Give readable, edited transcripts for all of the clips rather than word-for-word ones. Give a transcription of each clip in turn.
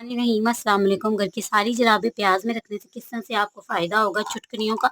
रहीम अस्सलाम वालेकुम। घर की सारी जराबें प्याज में रखने से किस तरह से आपको फ़ायदा होगा। चुटकियों का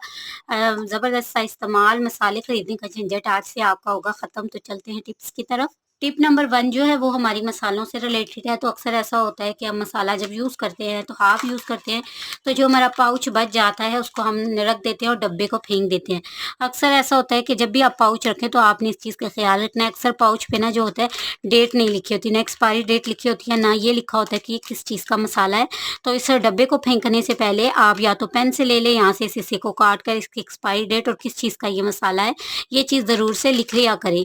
ज़बरदस्त सा इस्तेमाल, मसाले खरीदने का झंझट आज से आपका होगा ख़त्म। तो चलते हैं टिप्स की तरफ। टिप नंबर 1 जो है वो हमारी मसालों से रिलेटेड है। तो अक्सर ऐसा होता है कि हम मसाला जब यूज़ करते हैं तो हाफ़ यूज़ करते हैं, तो जो हमारा पाउच बच जाता है उसको हम रख देते हैं और डब्बे को फेंक देते हैं। अक्सर ऐसा होता है कि जब भी आप पाउच रखें तो आपने इस चीज़ का ख़्याल रखना है। अक्सर पाउच पे ना जो होता है डेट नहीं लिखी होती, ना एक्सपायरी डेट लिखी होती है, ना ये लिखा होता है कि ये किस चीज़ का मसाला है। तो इस डब्बे को फेंकने से पहले आप या तो पेन से ले लें, यहाँ से इस हिस्से को काट कर इसकी एक्सपायरी डेट और किस चीज़ का ये मसाला है, ये चीज़ ज़रूर से लिख लिया करें,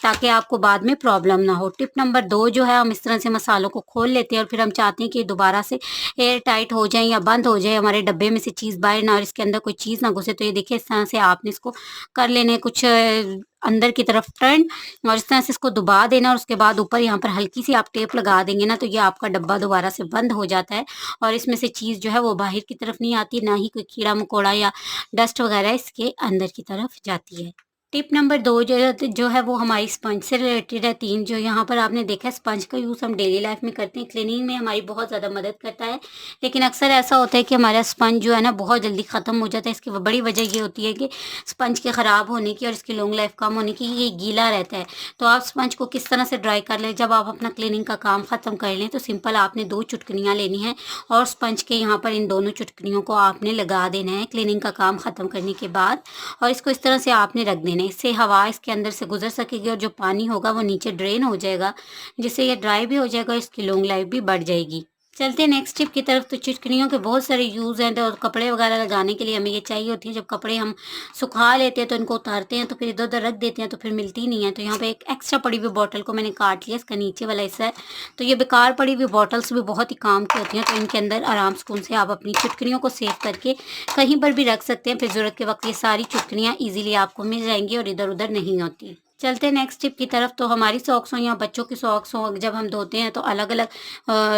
ताकि आपको बाद में प्रॉब्लम ना हो। टिप नंबर 2 जो है, हम इस तरह से मसालों को खोल लेते हैं और फिर हम चाहते हैं कि दोबारा से एयर टाइट हो जाए या बंद हो जाए, हमारे डब्बे में से चीज़ बाहर ना और इसके अंदर कोई चीज़ ना घुसे। तो ये देखिए, इस तरह से आपने इसको कर लेने कुछ अंदर की तरफ टर्न और इस तरह से इसको दबा देना और उसके बाद ऊपर यहाँ पर हल्की सी आप टेप लगा देंगे ना, तो ये आपका डब्बा दोबारा से बंद हो जाता है और इसमें से चीज़ जो है वो बाहर की तरफ नहीं आती, ना ही कोई कीड़ा मकोड़ा या डस्ट वगैरह इसके अंदर की तरफ जाती है। टिप नंबर 2 जो है वो हमारी स्पंज से रिलेटेड है। 3 जो यहाँ पर आपने देखा है, स्पंज का यूज़ हम डेली लाइफ में करते हैं, क्लीनिंग में हमारी बहुत ज़्यादा मदद करता है। लेकिन अक्सर ऐसा होता है कि हमारा स्पंज जो है ना बहुत जल्दी ख़त्म हो जाता है। इसकी बड़ी वजह ये होती है कि स्पंज के ख़राब होने की और इसकी लॉन्ग लाइफ कम होने की, ये गीला रहता है। तो आप स्पंज को किस तरह से ड्राई कर लें, जब आप अपना क्लीनिंग का काम ख़त्म कर लें तो सिंपल आपने 2 चुटकियाँ लेनी है और स्पंज के यहाँ पर इन दोनों चुटकियों को आपने लगा देना है क्लीनिंग का काम ख़त्म करने के बाद और इसको इस तरह से आपने रख देना है। इससे हवा इसके अंदर से गुजर सकेगी और जो पानी होगा वो नीचे ड्रेन हो जाएगा, जिससे ये ड्राई भी हो जाएगा, इसकी लॉन्ग लाइफ भी बढ़ जाएगी। चलते हैं नेक्स्ट टिप की तरफ। तो चुटकियों के बहुत सारे यूज़ हैं। तो कपड़े वगैरह लगाने के लिए हमें ये चाहिए होती है। जब कपड़े हम सुखा लेते हैं तो इनको उतारते हैं तो फिर इधर उधर रख देते हैं तो फिर मिलती नहीं है। तो यहाँ पे एक एक्स्ट्रा पड़ी हुई बॉटल को मैंने काट लिया, इसका नीचे वाला हिस्सा है। तो ये बेकार पड़ी हुई बॉटल्स भी बहुत ही काम की होती हैं। तो इनके अंदर आराम सुकून से आप अपनी चुटकियों को सेव करके कहीं पर भी रख सकते हैं। फिर ज़रूरत के वक्त ये सारी चुटकियाँ ईजिली आपको मिल जाएंगी और इधर उधर नहीं होती। चलते हैं नेक्स्ट टिप की तरफ। तो हमारी सॉक्स हों या बच्चों की सॉक्स हों, जब हम धोते हैं तो अलग अलग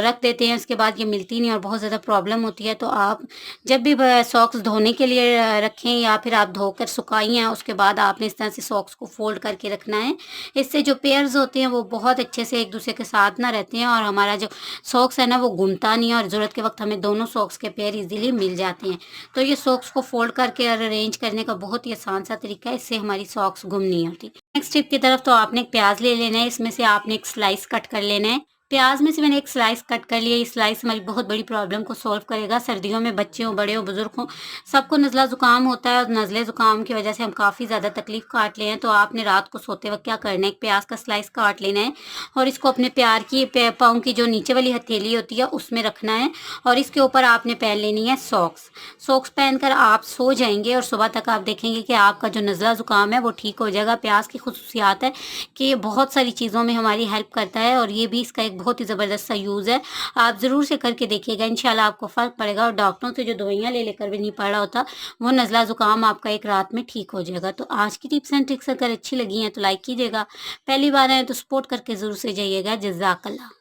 रख देते हैं, उसके बाद ये मिलती नहीं और बहुत ज़्यादा प्रॉब्लम होती है। तो आप जब भी सॉक्स धोने के लिए रखें या फिर आप धोकर सुखाई हैं, उसके बाद आपने इस तरह से सॉक्स को फोल्ड करके रखना है। इससे जो पेयर्स होते हैं वो बहुत अच्छे से एक दूसरे के साथ ना रहते हैं और हमारा जो सॉक्स है ना वो घूमता नहीं है और ज़रूरत के वक्त हमें दोनों सॉक्स के पेयर ईजिली मिल जाते हैं। तो ये सॉक्स को फोल्ड करके और अरेंज करने का बहुत ही आसान सा तरीका है, इससे हमारी सॉक्स गुम नहीं होती। नेक्स्ट टिप की तरफ। तो आपने एक प्याज ले लेना है, इसमें से आपने एक स्लाइस कट कर लेना है। प्याज में से मैंने एक स्लाइस कट कर लिया। ये स्लाइस हमारी बहुत बड़ी प्रॉब्लम को सॉल्व करेगा। सर्दियों में बच्चे हों, बड़े हों, बुजुर्ग हों, सबको नज़ला ज़ुकाम होता है और नज़ले ज़ुकाम की वजह से हम काफ़ी ज़्यादा तकलीफ काट ले हैं। तो आपने रात को सोते वक्त क्या करना है, एक प्याज का स्लाइस काट लेना है और इसको अपने प्यार की पाँव की जो नीचे वाली हथेली होती है उसमें रखना है और इसके ऊपर आपने पहन लेनी है सॉक्स। सॉक्स पहनकर आप सो जाएंगे और सुबह तक आप देखेंगे कि आपका जो नज़ला ज़ुकाम है वो ठीक हो जाएगा। प्याज की खुसूसियात है कि ये बहुत सारी चीज़ों में हमारी हेल्प करता है और ये भी इसका एक बहुत ही ज़बरदस्त सा यूज़ है। आप ज़रूर से करके देखिएगा, इंशाल्लाह आपको फ़र्क पड़ेगा और डॉक्टरों से जो दवाइयाँ ले लेकर भी नहीं पड़ रहा होता, वो नज़ला ज़ुकाम आपका एक रात में ठीक हो जाएगा। तो आज की टिप्स एंड ट्रिक्स अगर अच्छी लगी हैं तो लाइक कीजिएगा, पहली बार आए तो सपोर्ट करके ज़रूर से जाइएगा। जज़ाकल्लाह।